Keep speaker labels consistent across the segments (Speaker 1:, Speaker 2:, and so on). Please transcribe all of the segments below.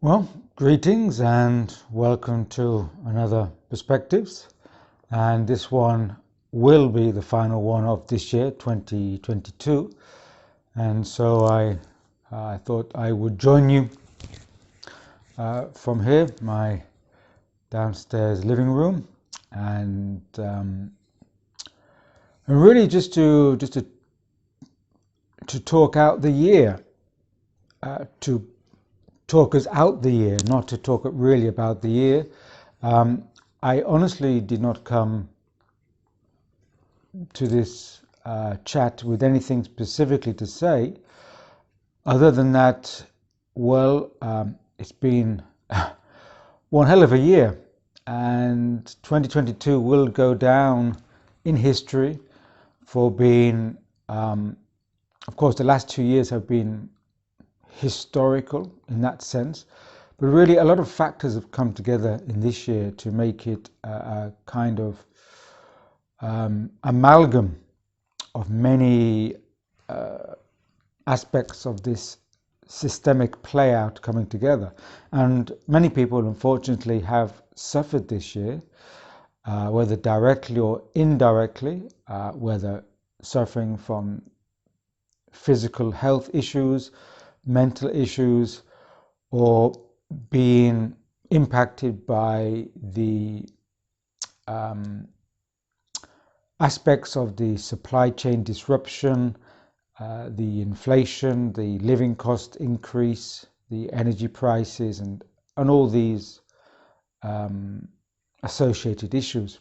Speaker 1: Well, greetings and welcome to another Perspectives. And this one will be the final one of this year, 2022. And so I thought I would join you from here, my downstairs living room, and really just to talk out the year, to talk us out the year, not to talk really about the year. I honestly did not come to this chat with anything specifically to say, other than that, well, it's been one hell of a year, and 2022 will go down in history for being, of course, the last 2 years have been historical in that sense, but really a lot of factors have come together in this year to make it a kind of amalgam of many aspects of this systemic play out coming together. And many people unfortunately have suffered this year, whether directly or indirectly, whether suffering from physical health issues, mental issues, or being impacted by the aspects of the supply chain disruption, the inflation, the living cost increase, the energy prices, and all these associated issues.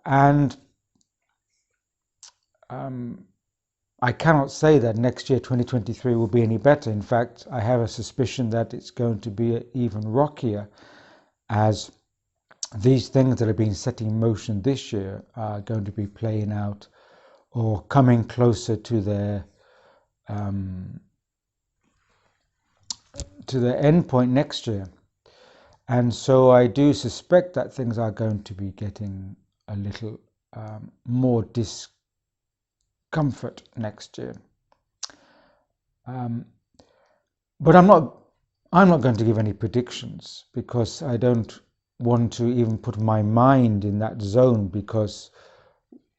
Speaker 1: And I cannot say that next year, 2023, will be any better. In fact, I have a suspicion that it's going to be even rockier, as these things that have been set in motion this year are going to be playing out or coming closer to their end point next year. And so I do suspect that things are going to be getting a little more discomfort next year. But I'm not going to give any predictions, because I don't want to even put my mind in that zone, because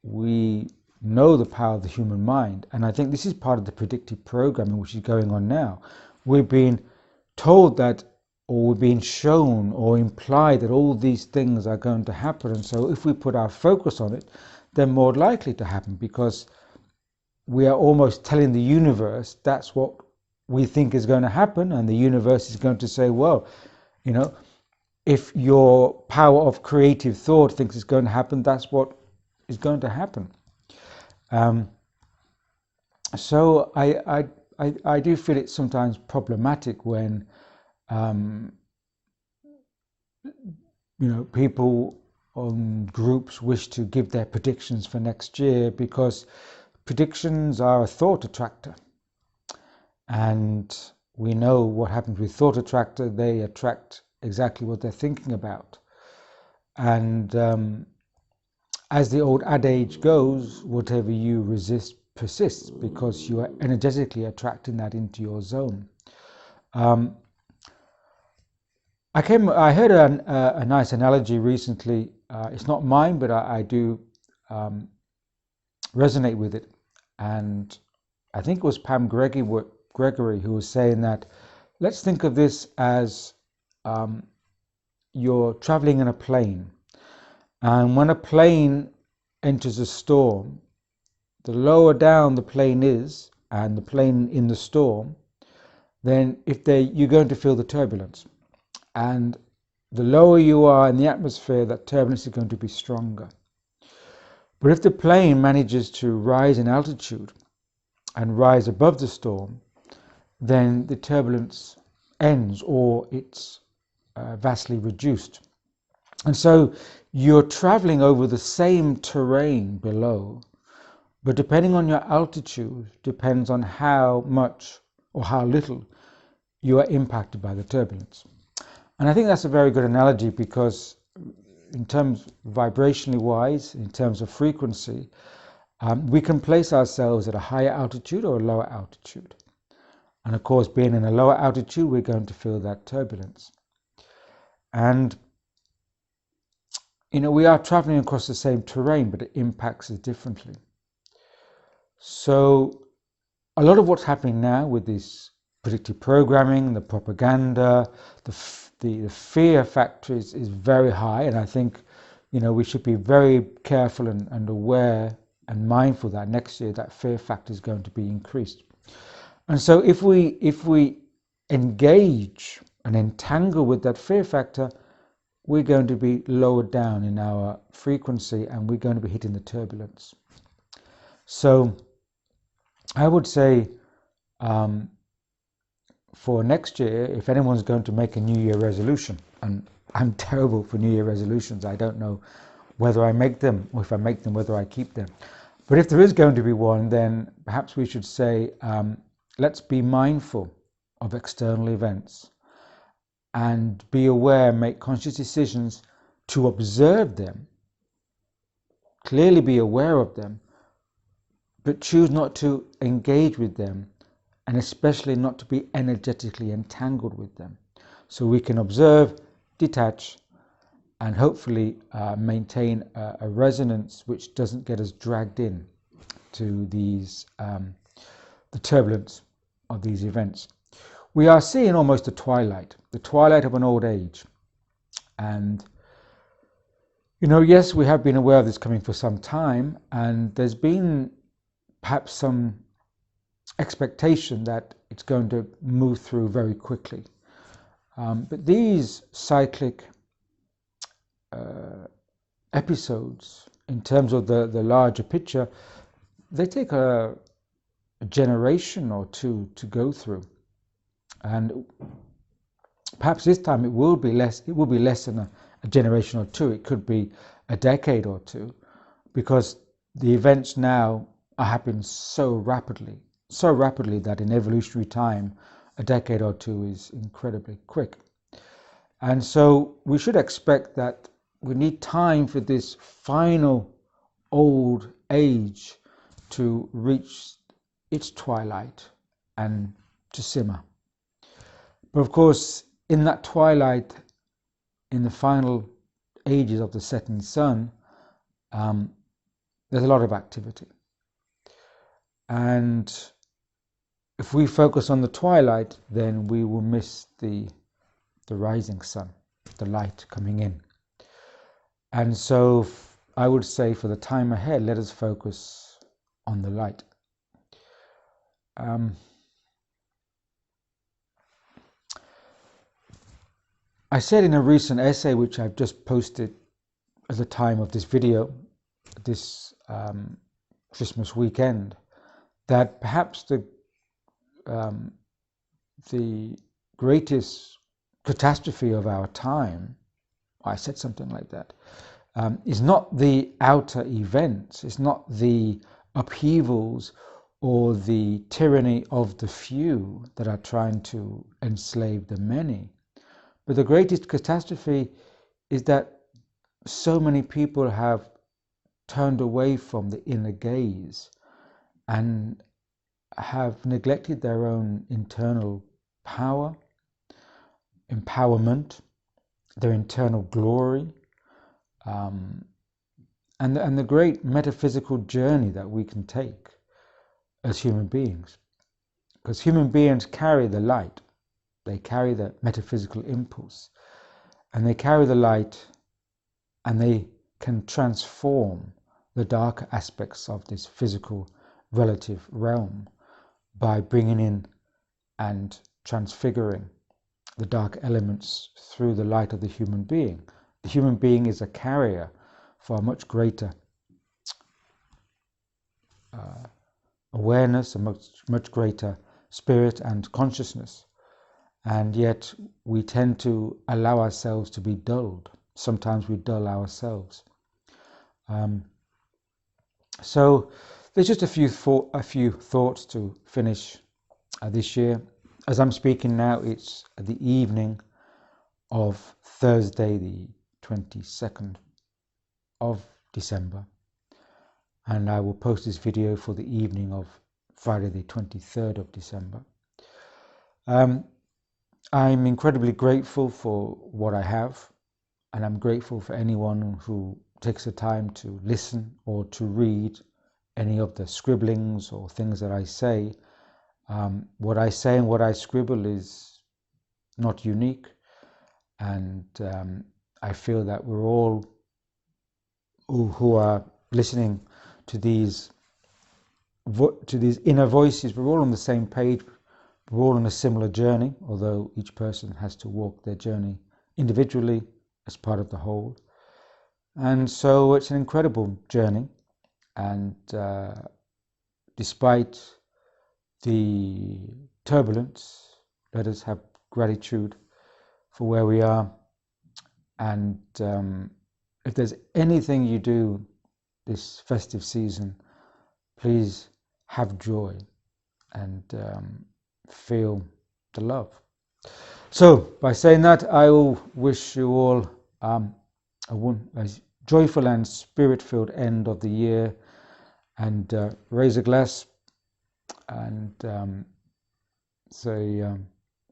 Speaker 1: we know the power of the human mind. And I think this is part of the predictive programming which is going on now. We're being told that, or we're being shown or implied that all these things are going to happen. And so if we put our focus on it, they're more likely to happen, because we are almost telling the universe that's what we think is going to happen. And the universe is going to say, well, if your power of creative thought thinks it's going to happen, that's what is going to happen. So I do feel it's sometimes problematic when people on groups wish to give their predictions for next year, because predictions are a thought attractor, and we know what happens with thought attractor. They attract exactly what they're thinking about. And as the old adage goes, whatever you resist persists, because you are energetically attracting that into your zone. I heard a nice analogy recently. It's not mine, but I do resonate with it. And I think it was Pam Gregory who was saying that, let's think of this as you're traveling in a plane. And when a plane enters a storm, the lower down the plane is, and the plane in the storm, then you're going to feel the turbulence. And the lower you are in the atmosphere, that turbulence is going to be stronger. But if the plane manages to rise in altitude and rise above the storm, then the turbulence ends, or it's vastly reduced. And so you're traveling over the same terrain below, but depending on your altitude depends on how much or how little you are impacted by the turbulence. And I think that's a very good analogy, because in terms vibrationally wise, in terms of frequency, we can place ourselves at a higher altitude or a lower altitude. And of course, being in a lower altitude, we're going to feel that turbulence. And, we are traveling across the same terrain, but it impacts us differently. So a lot of what's happening now with this predictive programming, the propaganda, the fear factor is very high. And I think, we should be very careful and aware and mindful that next year that fear factor is going to be increased. And so if we engage and entangle with that fear factor, we're going to be lowered down in our frequency and we're going to be hitting the turbulence. So I would say for next year, if anyone's going to make a New Year resolution, and I'm terrible for New Year resolutions, I don't know whether I make them, or if I make them, whether I keep them. But if there is going to be one, then perhaps we should say, let's be mindful of external events and be aware, make conscious decisions to observe them, clearly be aware of them, but choose not to engage with them, and especially not to be energetically entangled with them. So we can observe, detach, and hopefully maintain a resonance which doesn't get us dragged in to these the turbulence of these events. We are seeing almost the twilight of an old age. And yes, we have been aware of this coming for some time, and there's been perhaps some expectation that it's going to move through very quickly. But these cyclic episodes, in terms of the larger picture, they take a generation or two to go through. And perhaps this time it will be less than a generation or two. It could be a decade or two, because the events now are happening so rapidly that in evolutionary time, a decade or two is incredibly quick. And so we should expect that we need time for this final old age to reach its twilight and to simmer. But of course, in that twilight, in the final ages of the setting sun, there's a lot of activity. And if we focus on the twilight, then we will miss the rising sun, the light coming in. And so I would say for the time ahead, let us focus on the light. I said in a recent essay, which I've just posted at the time of this video, this Christmas weekend, that perhaps the greatest catastrophe of our time, I said something like that, is not the outer events, it's not the upheavals or the tyranny of the few that are trying to enslave the many. But the greatest catastrophe is that so many people have turned away from the inner gaze and have neglected their own internal power, empowerment, their internal glory, and the great metaphysical journey that we can take as human beings. Because human beings carry the light, they carry the metaphysical impulse, and they carry the light, and they can transform the darker aspects of this physical relative realm by bringing in and transfiguring the dark elements through the light of the human being. The human being is a carrier for a much greater awareness, a much greater spirit and consciousness. And yet we tend to allow ourselves to be dulled. Sometimes we dull ourselves. So there's just a few thoughts to finish this year. As I'm speaking now, it's the evening of Thursday, the 22nd of December, and I will post this video for the evening of Friday, the 23rd of December. I'm incredibly grateful for what I have, and I'm grateful for anyone who takes the time to listen or to read any of the scribblings or things that I say. What I say and what I scribble is not unique, and I feel that we're all who are listening to these inner voices, we're all on the same page. We're all on a similar journey, although each person has to walk their journey individually as part of the whole. And so it's an incredible journey. And despite the turbulence, let us have gratitude for where we are. And if there's anything you do this festive season, please have joy and feel the love. So by saying that, I will wish you all a joyful and spirit-filled end of the year, and raise a glass and say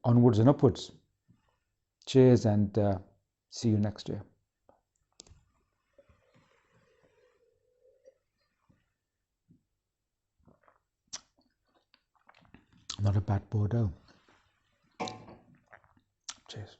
Speaker 1: onwards and upwards. Cheers, and see you next year. Not a bad Bordeaux. Cheers.